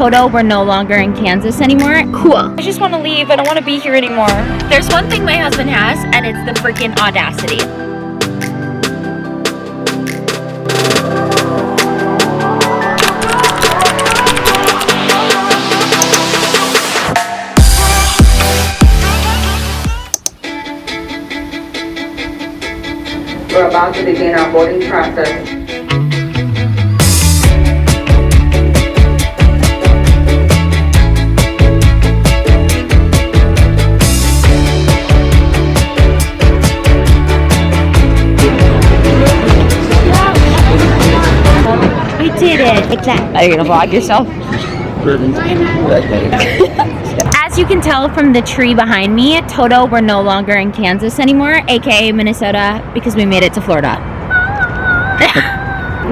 Toto, we're no longer in Kansas anymore. Cool. I just want to leave. I don't want to be here anymore. There's one thing my husband has, and it's the freaking audacity. We're about to begin our boarding process. We did it. What's that? Are you gonna vlog yourself? As you can tell from the tree behind me, Toto, we're no longer in Kansas anymore, aka Minnesota, because we made it to Florida.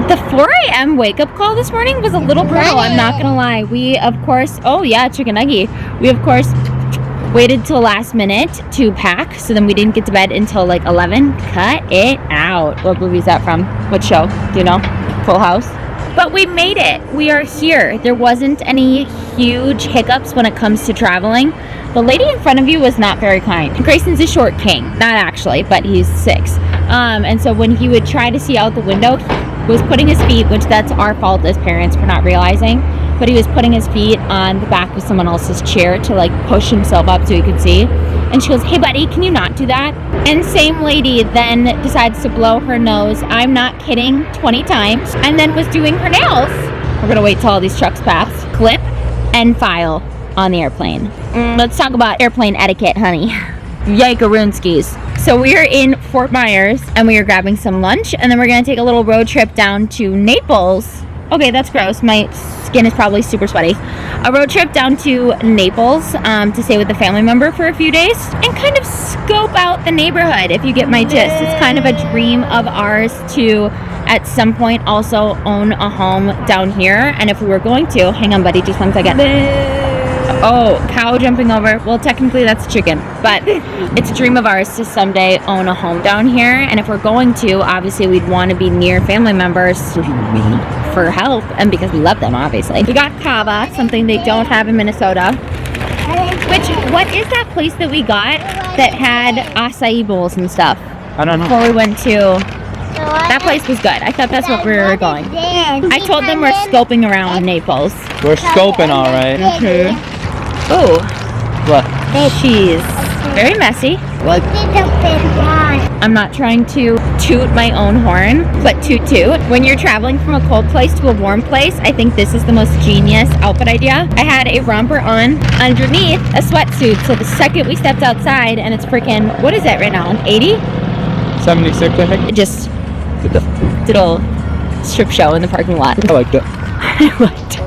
The 4 a.m. wake-up call this morning was a little brutal, I'm not gonna lie. We, of course, oh yeah, chicken nugget. We, of course, waited till last minute to pack, so then we didn't get to bed until like 11. Cut it out. What movie is that from? What show? Do you know? Full House? But we made it. We are here. There wasn't any huge hiccups when it comes to traveling. The lady in front of you was not very kind. Grayson's a short king. Not actually, but he's 6. And so when he would try to see out the window, he was putting his feet, which that's our fault as parents for not realizing, but he was putting his feet on the back of someone else's chair to like push himself up so he could see. And she goes, "Hey buddy, can you not do that?" And same lady then decides to blow her nose, I'm not kidding, 20 times, and then was doing her nails. We're gonna wait till all these trucks pass. Clip and file on the airplane. Let's talk about airplane etiquette, honey. Yikeroonskis. So we are in Fort Myers and we are grabbing some lunch, and then we're gonna take a little road trip down to Naples. Okay, that's gross. My skin is probably super sweaty. A road trip down to Naples to stay with a family member for a few days and kind of scope out the neighborhood, if you get my gist. It's kind of a dream of ours to, at some point, also own a home down here. And if we were going to, hang on buddy, just one second. Oh, cow jumping over. Well, technically that's a chicken, but it's a dream of ours to someday own a home down here. And if we're going to, obviously we'd want to be near family members for help and because we love them, obviously. We got kava, something they don't have in Minnesota. What is that place that we got that had acai bowls and stuff? I don't know. Before we went to, that place was good. I thought that's what we were going. I told them we're scoping around Naples. We're scoping, all right. Ooh, What? cheese. Very messy. What? I'm not trying to toot my own horn, but toot toot. When you're traveling from a cold place to a warm place, I think this is the most genius outfit idea. I had a romper on underneath a sweatsuit, so the second we stepped outside, and it's freaking, what is that right now, 80? 76, I think. It just did a little strip show in the parking lot. I like that. I liked it.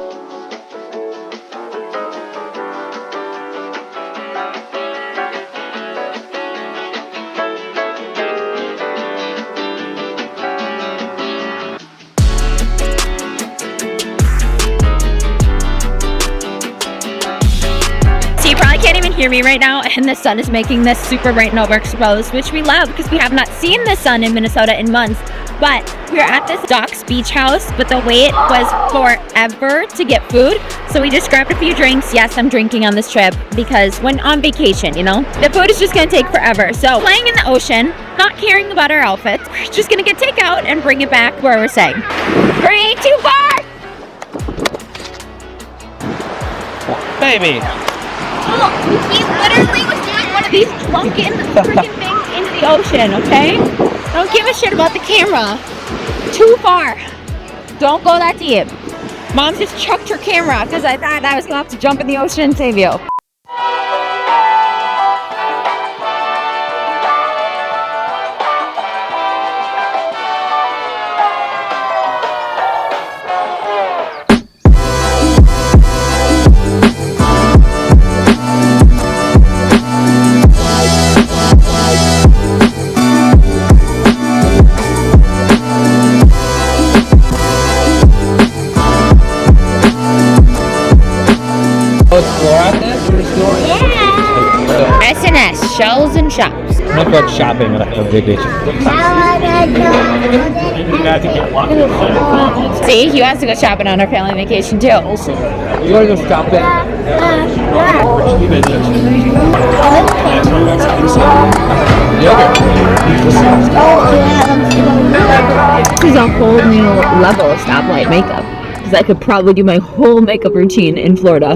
Hear me right now, and the sun is making this super bright and overexposed, which we love because we have not seen the sun in Minnesota in months. But we're at this Docks Beach House, but the wait was forever to get food, so we just grabbed a few drinks. Yes, I'm drinking on this trip because when on vacation, you know, the food is just gonna take forever. So playing in the ocean, not caring about our outfits, we're just gonna get takeout and bring it back where we're staying. We ain't too far. Baby. He literally was doing one of these drunken freaking things into the ocean, okay? I don't give a shit about the camera. Too far. Don't go that deep. Mom just chucked her camera because I thought I was going to have to jump in the ocean and save you. SNS. Shells and shops. I'm not shopping when I have vacation. See, he wants to go shopping on our family vacation too. You want to go shopping? This is a whole new level of stoplight makeup. Because I could probably do my whole makeup routine in Florida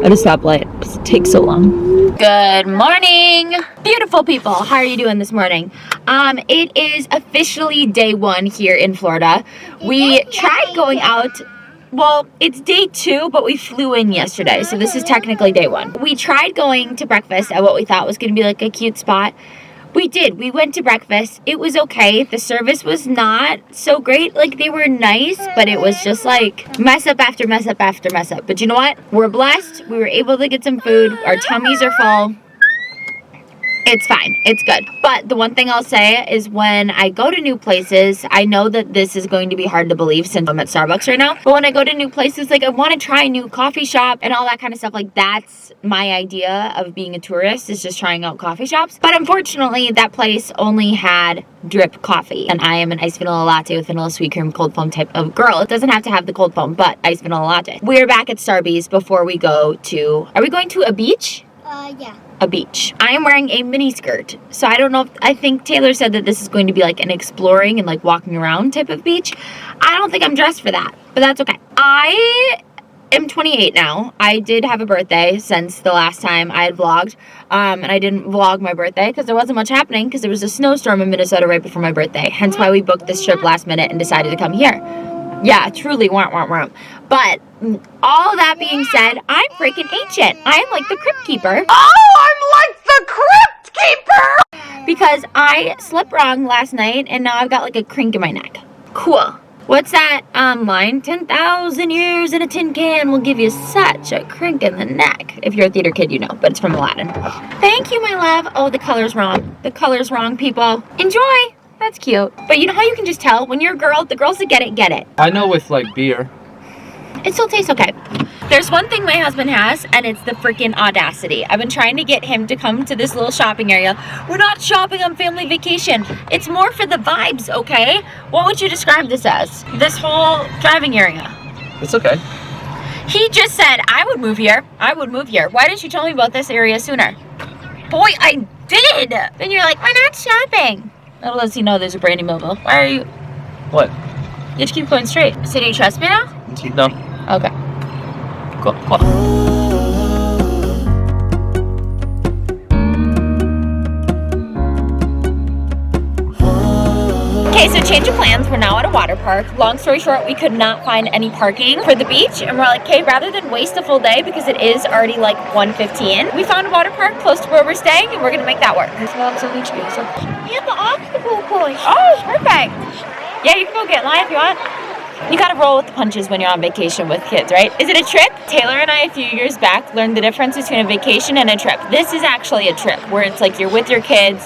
at a stoplight. Because it takes so long. Good morning, beautiful people. How are you doing this morning? It is officially day 1 here in Florida. We tried going out. Well, it's day 2, but we flew in yesterday, so this is technically day 1. We tried going to breakfast at what we thought was going to be like a cute spot. We did. We went to breakfast. It was okay. The service was not so great. Like, they were nice, but it was just like mess up after mess up after mess up. But you know what? We're blessed. We were able to get some food. Our tummies are full. It's fine. It's good. But the one thing I'll say is when I go to new places, I know that this is going to be hard to believe since I'm at Starbucks right now. But when I go to new places, like I want to try a new coffee shop and all that kind of stuff. Like that's my idea of being a tourist is just trying out coffee shops. But unfortunately, that place only had drip coffee. And I am an iced vanilla latte with vanilla sweet cream cold foam type of girl. It doesn't have to have the cold foam, but iced vanilla latte. We're back at Starbucks before we go to, are we going to a beach? Yeah. A beach. I am wearing a mini skirt. So I don't know if, I think Taylor said that this is going to be like an exploring and like walking around type of beach. I don't think I'm dressed for that, but that's okay. I am 28 now. I did have a birthday since the last time I had vlogged. And I didn't vlog my birthday because there wasn't much happening because there was a snowstorm in Minnesota right before my birthday. Hence why we booked this trip last minute and decided to come here. Yeah, truly, But all that being said, I'm freaking ancient. I am like the crypt keeper. Oh, I'm like the crypt keeper! Because I slept wrong last night and now I've got like a crink in my neck. Cool. What's that line? 10,000 years in a tin can will give you such a crink in the neck. If you're a theater kid, you know, but it's from Aladdin. Thank you, my love. Oh, the color's wrong. The color's wrong, people. Enjoy. That's cute. But you know how you can just tell when you're a girl, the girls that get it, get it. I know with like beer. It still tastes okay. There's one thing my husband has, and it's the freaking audacity. I've been trying to get him to come to this little shopping area. We're not shopping on family vacation. It's more for the vibes, okay? What would you describe this as? This whole driving area. It's okay. He just said, I would move here. I would move here. Why didn't you tell me about this area sooner? Boy, I did. Then you're like, we're not shopping. Little does he know there's a Brandy Melville. Why are you? What? You have to keep going straight. So do you trust me now? No. Okay. Cool. Okay, so change of plans. We're now at a water park. Long story short, we could not find any parking for the beach. And we're like, okay, rather than waste a full day, because it is already like 1:15, we found a water park close to where we're staying, and we're going to make that work. And the obstacle course. Oh, perfect. Yeah, you can go get in line if you want. You gotta roll with the punches when you're on vacation with kids, right? Is it a trip? Taylor and I, a few years back, learned the difference between a vacation and a trip. This is actually a trip, where it's like you're with your kids.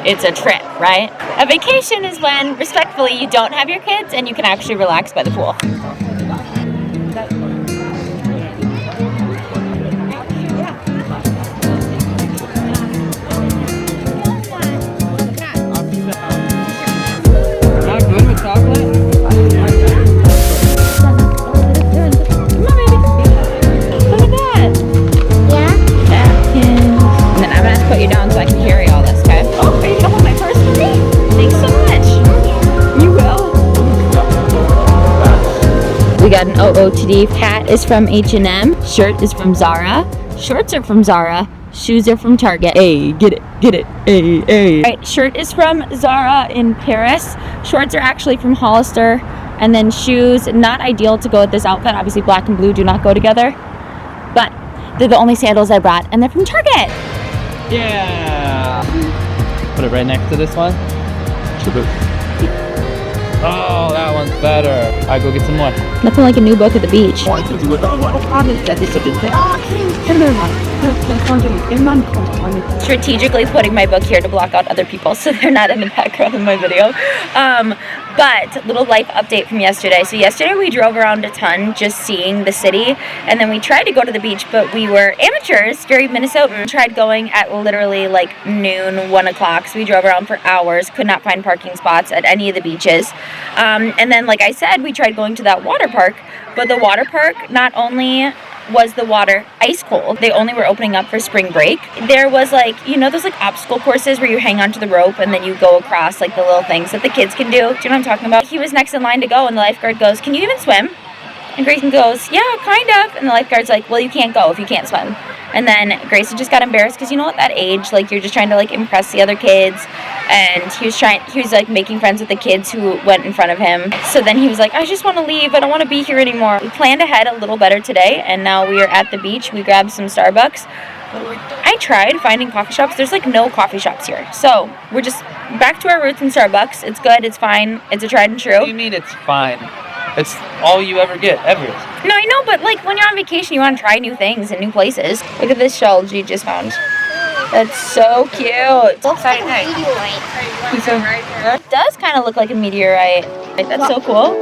It's a trip, right? A vacation is when, respectfully, you don't have your kids and you can actually relax by the pool. Not good with chocolate? Put you down so I can carry all this, okay? Oh, are you gonna hold my purse for me? Thanks so much. You will. We got an OOTD. Hat is from H&M. Shirt is from Zara. Shorts are from Zara. Shoes are from Target. Hey, get it. Hey. Right, shirt is from Zara in Paris. Shorts are actually from Hollister. And then shoes, not ideal to go with this outfit. Obviously, black and blue do not go together. But they're the only sandals I brought, and they're from Target. Yeah. Put it right next to this one. Oh, that one's sounds better. Alright, go get some more. Nothing like a new book at the beach. Strategically putting my book here to block out other people so they're not in the background of my video. But little life update from yesterday. So yesterday we drove around a ton just seeing the city, and then we tried to go to the beach, but we were amateurs, very Minnesotan. Tried going at literally like noon, 1 o'clock. So we drove around for hours, could not find parking spots at any of the beaches. And then, like I said, we tried going to that water park, but the water park not only was the water ice cold, they only were opening up for spring break. There was like, you know, those like obstacle courses where you hang onto the rope and then you go across like the little things that the kids can do. Do you know what I'm talking about? He was next in line to go and the lifeguard goes, "Can you even swim?" And Grayson goes, "Yeah, kind of." And the lifeguard's like, "Well, you can't go if you can't swim." And then Grayson just got embarrassed because, you know, at that age, like, you're just trying to like impress the other kids. And he was like making friends with the kids who went in front of him. So then he was like, "I just want to leave. I don't want to be here anymore." We planned ahead a little better today, and now we are at the beach. We grabbed some Starbucks. I tried finding coffee shops. There's like no coffee shops here. So we're just back to our roots in Starbucks. It's good. It's fine. It's a tried and true. What do you mean it's fine? It's all you ever get, ever. No, I know, but like when you're on vacation, you want to try new things and new places. Look at this shell G just found. That's so cute. It does kind of look like a meteorite. That's so cool.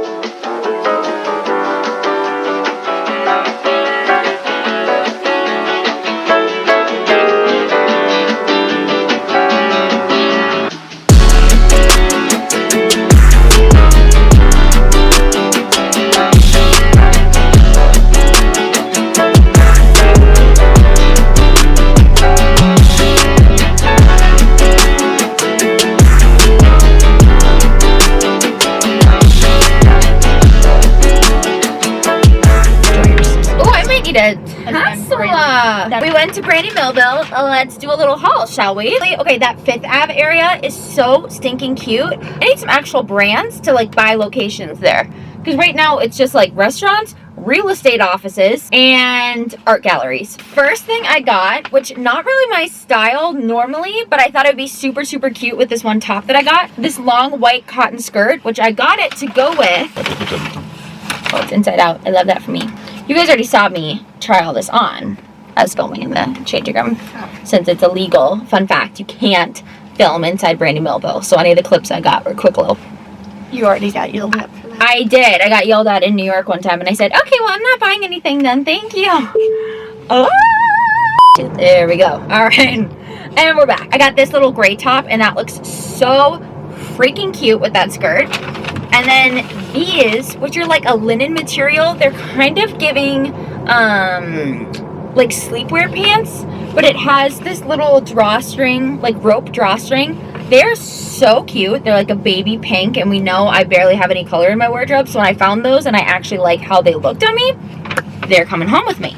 We went to Brandy Melville. Let's do a little haul, shall we? Okay, that Fifth Ave area is so stinking cute. I need some actual brands to like buy locations there. Because right now it's just like restaurants, real estate offices, and art galleries. First thing I got, which not really my style normally, but I thought it would be super, super cute with this one top that I got. This long white cotton skirt, which I got it to go with. Oh, it's inside out. I love that for me. You guys already saw me try all this on. I was filming in the changing room. Since it's illegal, fun fact, you can't film inside Brandy Melville. So any of the clips I got were quick little. You already got yelled at for that. I did. I got yelled at in New York one time and I said, "Okay, well, I'm not buying anything then. Thank you." Oh, there we go. All right. And we're back. I got this little gray top and that looks so freaking cute with that skirt. And then these, which are like a linen material, they're kind of giving like sleepwear pants, but it has this little drawstring, like rope drawstring. They're so cute. They're like a baby pink, and we know I barely have any color in my wardrobe, so when I found those and I actually like how they looked on me, they're coming home with me.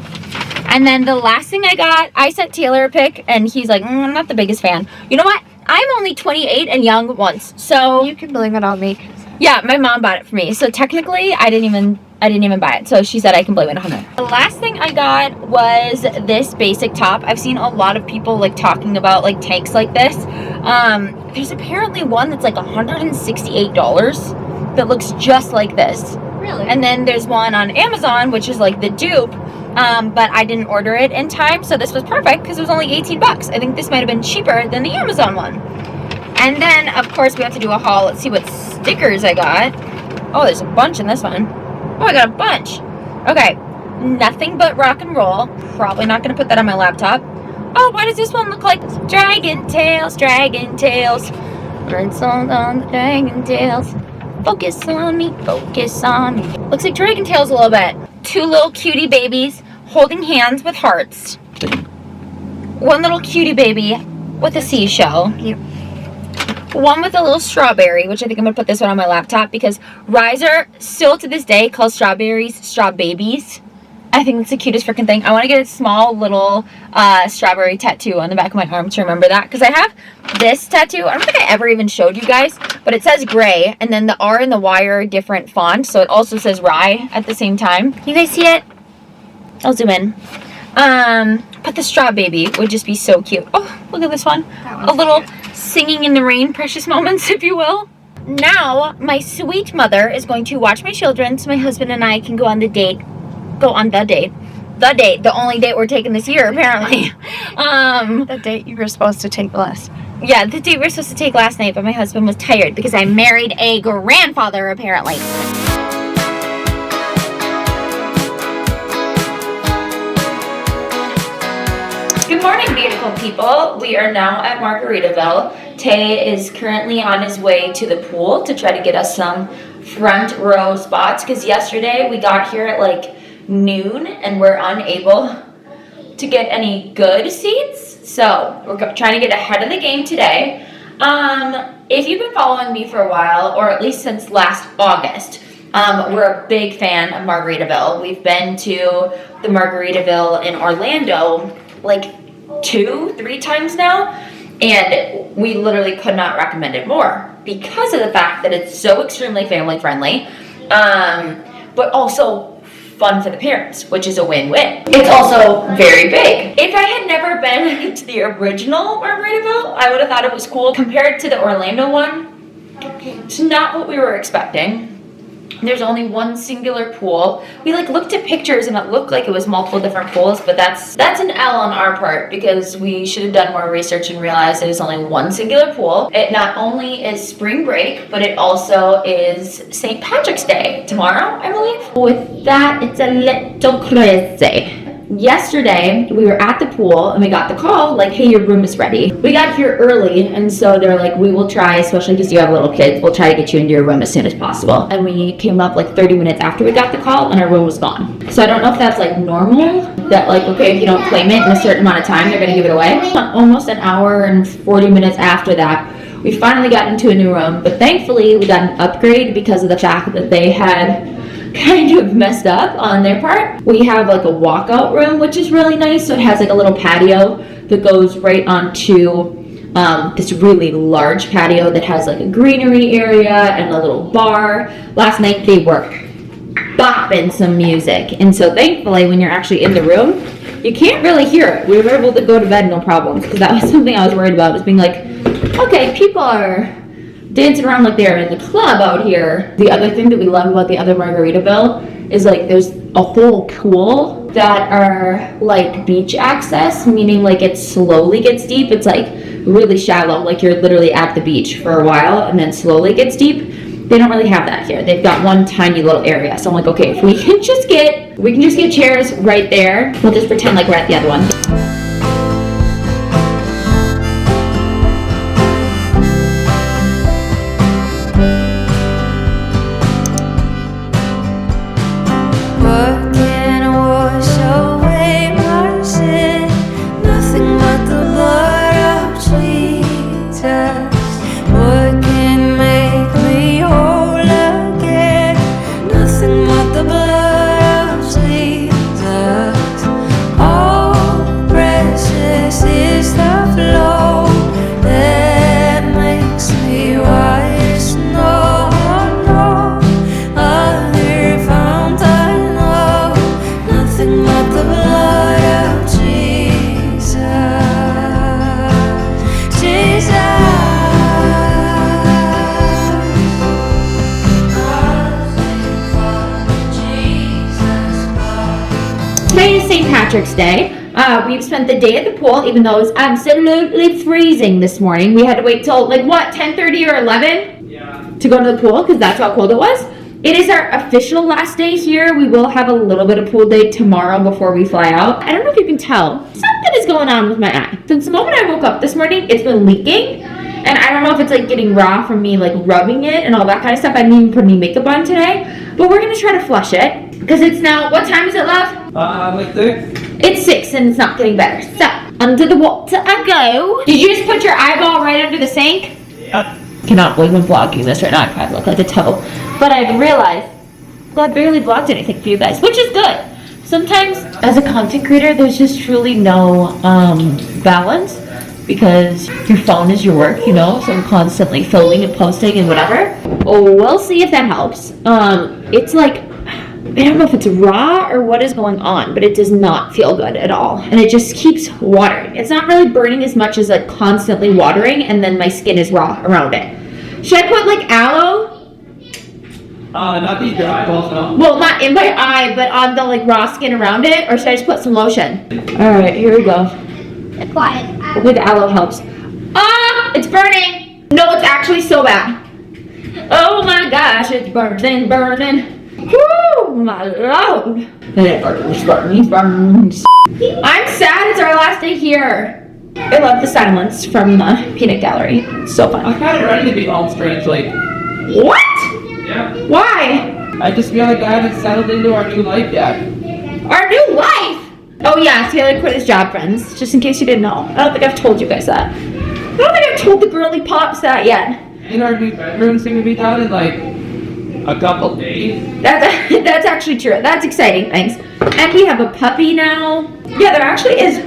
And then the last thing I got, I sent Taylor a pic, and he's like, "I'm not the biggest fan." You know what? I'm only 28 and young once, so You can blame it on me. yeah, my mom bought it for me. So technically, I didn't even buy it. So she said I can blame it on her. The last thing I got was this basic top. I've seen a lot of people like talking about like tanks like this. There's apparently one that's like $168 that looks just like this. Really? And then there's one on Amazon, which is like the dupe. But I didn't order it in time, so this was perfect because it was only 18 bucks. I think this might have been cheaper than the Amazon one. And then, of course, we have to do a haul. Let's see what stickers I got. Oh, there's a bunch in this one. Oh, I got a bunch. Okay, nothing but rock and roll. Probably not going to put that on my laptop. Oh, why does this one look like dragon tails, dragon tails? Burn song on the dragon tails. Focus on me, focus on me. Looks like dragon tails a little bit. Two little cutie babies holding hands with hearts. One little cutie baby with a seashell. Yep. One with a little strawberry, which I think I'm going to put this one on my laptop because Riser still to this day calls strawberries straw babies. I think it's the cutest freaking thing. I want to get a small little strawberry tattoo on the back of my arm to remember that because I have this tattoo. I don't think I ever even showed you guys, but it says gray and then the R and the Y are a different font, so it also says rye at the same time. You guys see it? I'll zoom in. But the straw baby would just be so cute. Oh, look at this one. A little singing in the rain, precious moments, if you will. now my sweet mother is going to watch my children so my husband and I can go on the date. The only date we're taking this year, apparently. The date you were supposed to take last. Yeah, the date we were supposed to take last night, but my husband was tired because I married a grandfather, apparently. Good morning, beautiful people. We are now at Margaritaville. Tay is currently on his way to the pool to try to get us some front row spots because yesterday we got here at like noon and we're unable to get any good seats. So we're trying to get ahead of the game today. If you've been following me for a while, or at least since last August, we're a big fan of Margaritaville. We've been to the Margaritaville in Orlando like 2-3 times now, and we literally could not recommend it more because of the fact that it's so extremely family friendly, but also fun for the parents, which is a win-win. It's also very big. If I had never been to the original Margaritaville, I would have thought it was cool. Compared to the Orlando one, it's not what we were expecting. There's only one singular pool. We looked at pictures and it looked like it was multiple different pools, but that's an L on our part because we should have done more research and realized it was only one singular pool. It not only is spring break, but it also is St. Patrick's Day tomorrow, I believe. With that, it's a little crazy. Yesterday, we were at the pool and we got the call like, hey, your room is ready. We got here early, and so they're like, we will try, especially because you have little kids, we'll try to get you into your room as soon as possible. And we came up like 30 minutes after we got the call and our room was gone. So I don't know if that's like normal, that like, okay, if you don't claim it in a certain amount of time, they're gonna give it away. Almost an hour and 40 minutes after that, we finally got into a new room, but thankfully we got an upgrade because of the fact that they had kind of messed up on their part. We have like a walkout room, which is really nice. So it has like a little patio that goes right onto this really large patio that has like a greenery area and a little bar. Last night they were bopping some music, and so thankfully when you're actually in the room, you can't really hear it. We were able to go to bed no problems, because that was something I was worried about, is being like, okay, people are dancing around like they're in the club out here. The other thing that we love about the other Margaritaville is like there's a whole pool that are like beach access, meaning like it slowly gets deep. It's like really shallow, like you're literally at the beach for a while and then slowly gets deep. They don't really have that here. They've got one tiny little area. So I'm like, okay, if we can just get chairs right there, we'll just pretend like we're at the other one. Today is St. Patrick's Day. We've spent the day at the pool, even though it was absolutely freezing this morning. We had to wait till, like, what, 10:30 or 11? Yeah. To go to the pool, because that's how cold it was. It is our official last day here. We will have a little bit of pool day tomorrow before we fly out. I don't know if you can tell. Something is going on with my eye. Since the moment I woke up this morning, it's been leaking. And I don't know if it's, like, getting raw from me, like, rubbing it and all that kind of stuff. I didn't even put any makeup on today. But we're going to try to flush it. Because it's now, what time is it, love? Like 6. It's 6 and it's not getting better. So, under the water I go. Did you just put your eyeball right under the sink? Yeah. Cannot believe I'm vlogging this right now. I probably look like a toe. But I've realized, well, I barely vlogged anything for you guys, which is good. Sometimes, as a content creator, there's just truly no balance. Because your phone is your work, you know, so I'm constantly filming and posting and whatever. Oh, we'll see if that helps. It's like, I don't know if it's raw or what is going on, but it does not feel good at all. And it just keeps watering. It's not really burning as much as like constantly watering, and then my skin is raw around it. Should I put like aloe? Not these droppings, no. Well, not in my eye, but on the like raw skin around it, or should I just put some lotion? All right, here we go. Quiet. Hopefully the aloe helps. Ah, it's burning. No, it's actually so bad. Oh my gosh, it's burning. Woo, my lord. It's burning. I'm sad it's our last day here. I love the silence from the peanut gallery. It's so fun. I'm kind of ready to be home, strangely. What? Yeah. Why? I just feel like I haven't settled into our new life yet. Our new life? Oh yeah, Taylor quit his job, friends. Just in case you didn't know. I don't think I've told you guys that. I don't think I've told the girly pops that yet. And our new bedroom's gonna be done in like a couple days. That's actually true. That's exciting, thanks. And we have a puppy now. Yeah, there actually is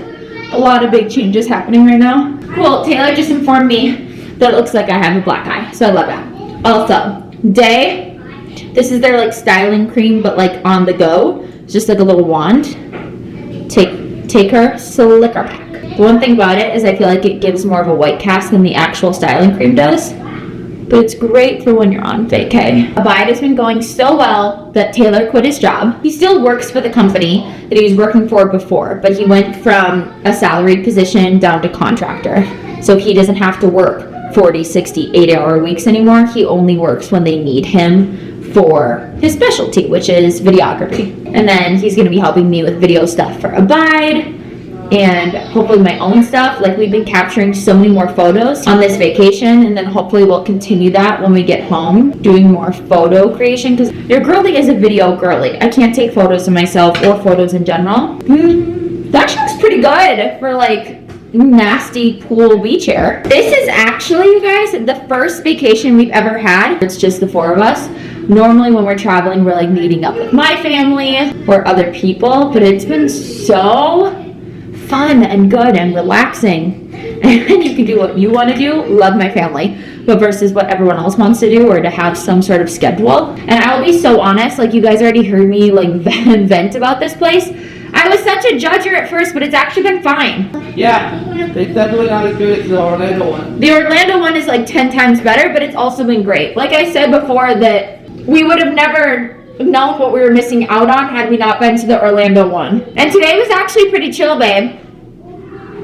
a lot of big changes happening right now. Cool, Taylor just informed me that it looks like I have a black eye, so I love that. Also, Day, this is their like styling cream, but like on the go. It's just like a little wand. Take her slicker pack. The one thing about it is I feel like it gives more of a white cast than the actual styling cream does. But it's great for when you're on vacay. Abide has been going so well that Taylor quit his job. He still works for the company that he was working for before, but he went from a salaried position down to contractor. So he doesn't have to work 40, 60, 8-hour weeks anymore. He only works when they need him for his specialty, which is videography. And then he's gonna be helping me with video stuff for Abide and hopefully my own stuff. Like, we've been capturing so many more photos on this vacation, and then hopefully we'll continue that when we get home, doing more photo creation, because your girly is a video girly. I can't take photos of myself or photos in general. That actually looks pretty good for like nasty pool beach hair. This is actually, you guys, the first vacation we've ever had. It's just the 4 of us. Normally when we're traveling, we're like meeting up with my family or other people, but it's been so fun and good and relaxing. And you can do what you want to do. Love my family. But versus what everyone else wants to do or to have some sort of schedule. And I'll be so honest, like you guys already heard me like vent about this place. I was such a judger at first, but it's actually been fine. Yeah, they definitely not as good as the Orlando one. The Orlando one is like 10 times better, but it's also been great. Like I said before, that we would have never known what we were missing out on had we not been to the Orlando one. And today was actually pretty chill, babe.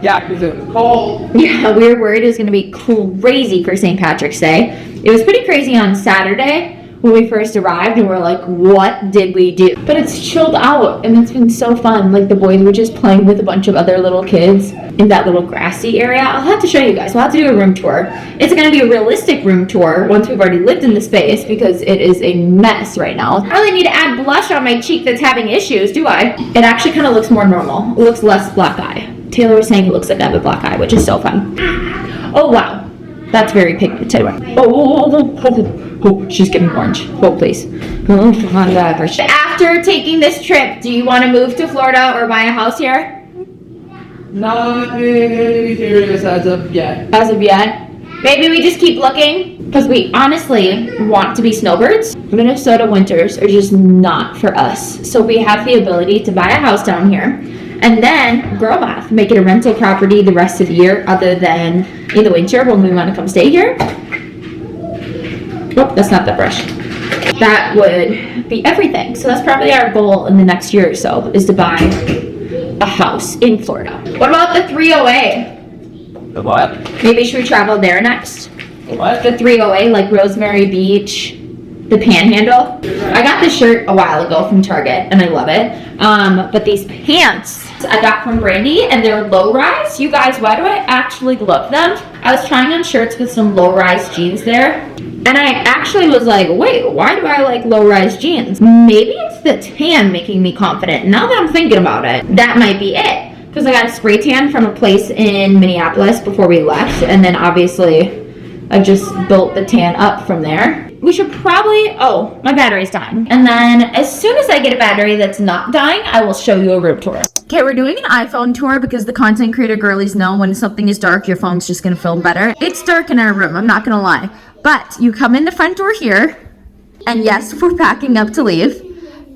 Yeah, because it was cold. Yeah, we were worried it was going to be crazy for St. Patrick's Day. It was pretty crazy on Saturday when we first arrived, and we're like, what did we do? But it's chilled out, and it's been so fun. Like, the boys were just playing with a bunch of other little kids in that little grassy area. I'll have to show you guys. We'll have to do a room tour. It's going to be a realistic room tour once we've already lived in the space, because it is a mess right now. I really need to add blush on my cheek that's having issues, do I? It actually kind of looks more normal. It looks less black eye. Taylor was saying it looks like I have a black eye, which is so fun. Oh, wow. That's very pigmented. Oh, she's getting orange. Oh, please. After taking this trip, do you want to move to Florida or buy a house here? Not really serious as of yet. As of yet? Maybe we just keep looking, because we honestly want to be snowbirds. Minnesota winters are just not for us. So we have the ability to buy a house down here, and then, girl math, make it a rental property the rest of the year other than in the winter when we want to come stay here. Oh, that's not that brush. That would be everything. So that's probably our goal in the next year or so, is to buy a house in Florida. What about the 308? The what? Maybe should we travel there next? What? The 308, like Rosemary Beach, the Panhandle. I got this shirt a while ago from Target, and I love it. But these pants I got from Brandy, and they're low-rise. You guys, why do I actually love them? I was trying on shirts with some low-rise jeans there, and I actually was like, wait, why do I like low-rise jeans? Maybe it's the tan making me confident. Now that I'm thinking about it, that might be it. Because I got a spray tan from a place in Minneapolis before we left, and then obviously I just built the tan up from there. We should probably, oh, my battery's dying. And then as soon as I get a battery that's not dying, I will show you a room tour. Okay, we're doing an iPhone tour because the content creator girlies know when something is dark, your phone's just gonna film better. It's dark in our room, I'm not gonna lie. But you come in the front door here, and yes, we're packing up to leave.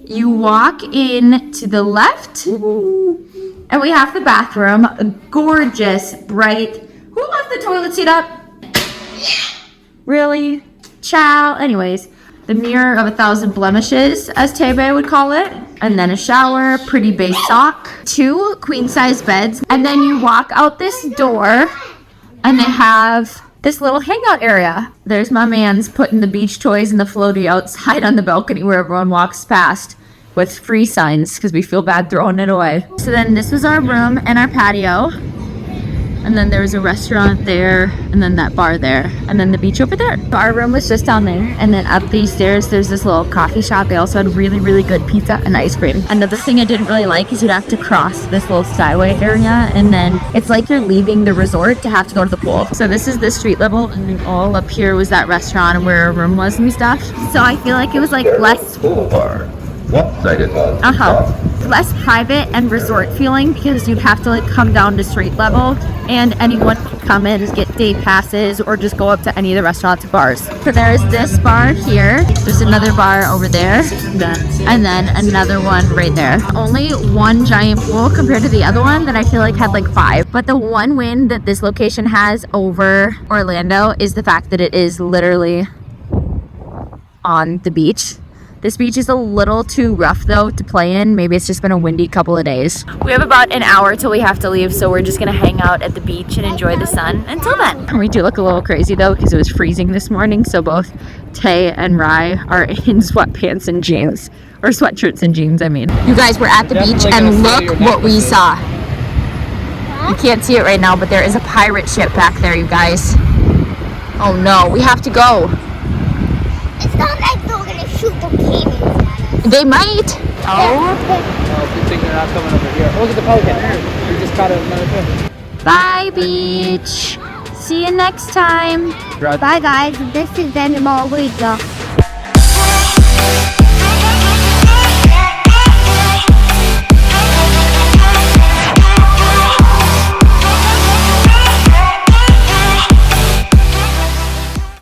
You walk in to the left, and we have the bathroom, a gorgeous, bright, who left the toilet seat up? Really? Ciao. Anyways, the mirror of 1,000 blemishes, as Tebe would call it. And then a shower, pretty base sock, 2 queen-size beds. And then you walk out this door and they have this little hangout area. There's my man's putting the beach toys and the floaty outside on the balcony where everyone walks past with free signs because we feel bad throwing it away. So then this was our room and our patio. And then there was a restaurant there, and then that bar there, and then the beach over there. Our room was just down there, and then up these stairs, there's this little coffee shop. They also had really, really good pizza and ice cream. Another thing I didn't really like is you'd have to cross this little skyway area, and then it's like you're leaving the resort to have to go to the pool. So this is the street level, and then all up here was that restaurant and where our room was and stuff. So I feel like it was like less... less private and resort feeling because you'd have to like come down to street level and anyone could come in and get day passes or just go up to any of the restaurants or bars. So there's this bar here, there's another bar over there, and then another one right there. Only one giant pool compared to the other one that I feel like had like 5. But the one win that this location has over Orlando is the fact that it is literally on the beach. This beach is a little too rough though to play in. Maybe it's just been a windy couple of days. We have about an hour till we have to leave, so we're just gonna hang out at the beach and enjoy the sun until then. We do look a little crazy though because it was freezing this morning, so both Tay and Rye are in sweatpants and jeans, or sweatshirts and jeans, I mean. You guys, we're at the beach and look what we saw. You can't see it right now, but there is a pirate ship back there, you guys. Oh no, we have to go. It's not like they're gonna shoot the cannons at us. They might. Oh, good thing they're not coming over here. Oh, look at the pelican. We just caught another fish. Bye, beach. See you next time. Bye guys, this is Brandy Melville.